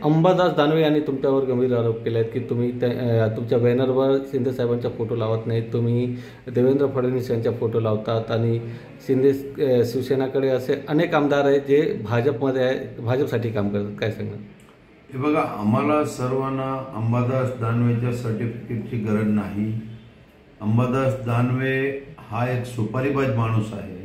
अंबादास दानवे यांनी तुमच्यावर गंभीर आरोप केले आहेत की तुम्ही तुमच्या बॅनरवर शिंदे साहेबांचा फोटो लावत नाही, तुम्ही देवेंद्र फडणवीस यांचा फोटो लावतात आणि शिंदे शिवसेनाकडे असे अनेक आमदार आहेत जे भाजपमध्ये आहे, भाजपसाठी काम करतात. काय सांगणार? हे बघा, आम्हाला सर्वांना अंबादास दानवेच्या सर्टिफिकेटची गरज नाही. अंबादास दानवे हा एक सुपारीबाज माणूस आहे.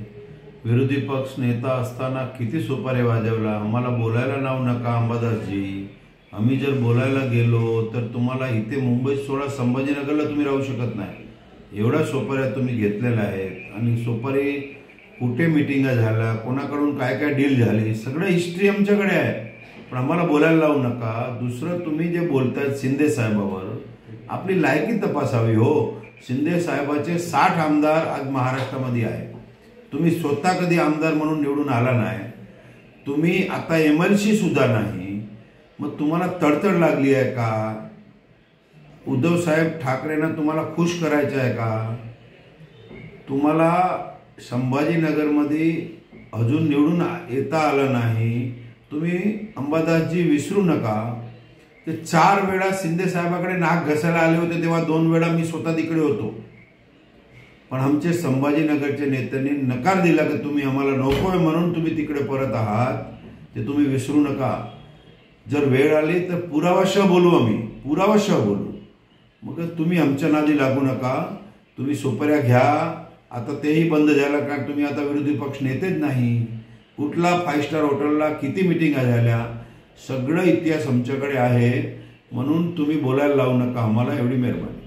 विरोधी पक्ष नेता असताना किती सुपारी वाजवला. आम्हाला बोलायला नाव नका अंबादासजी. आम्ही जर बोलायला गेलो तर तुम्हाला इथे मुंबईत सोडा, संभाजीनगरला तुम्ही राहू शकत नाही. एवढ्या सुपाऱ्या तुम्ही घेतलेल्या आहेत आणि सुपारी कुठे मिटिंगा झाल्या, कोणाकडून काय काय डील झाली, सगळं हिस्ट्री आमच्याकडे आहे. पण आम्हाला बोलायला लावू नका. दुसरं, तुम्ही जे बोलतायत शिंदे साहेबावर, आपली लायकी तपासावी हो. शिंदे साहेबाचे 60 आमदार आज महाराष्ट्रामध्ये आहे. तुम्ही स्वतः कधी आमदार म्हणून निवडून आला नाही. तुम्ही आता MLC सुद्धा नाही. मग तुम्हाला तडतड लागली आहे का? उद्धव साहेब ठाकरेंना तुम्हाला खुश करायचं आहे का? तुम्हाला संभाजीनगरमध्ये अजून निवडून येता आलं नाही. तुम्ही अंबादासजी विसरू नका. ते 4 वेळा शिंदे साहेबाकडे नाक घसायला आले होते, तेव्हा 2 वेळा मी स्वतः तिकडे होतो. पण आमचे संभाजीनगरच्या नेत्यांनी नकार दिला की तुम्ही आम्हाला नकोय म्हणून तुम्ही तिकडे परत आहात. ते तुम्ही विसरू नका. जर वेळ आली तर पुरावासह बोलू, आम्ही पुरावासह बोलू. मग तुम्ही आमच्या नादी लागू नका. तुम्ही सुपाऱ्या घ्या. आता तेही बंद झालं, कारण तुम्ही आता विरोधी पक्ष नेतेच नाही. कुठला 5 स्टार हॉटेलला किती मिटिंगा झाल्या, सगळं इतिहास आमच्याकडे आहे. म्हणून तुम्ही बोलायला लावू नका आम्हाला. एवढी मेहरबानी.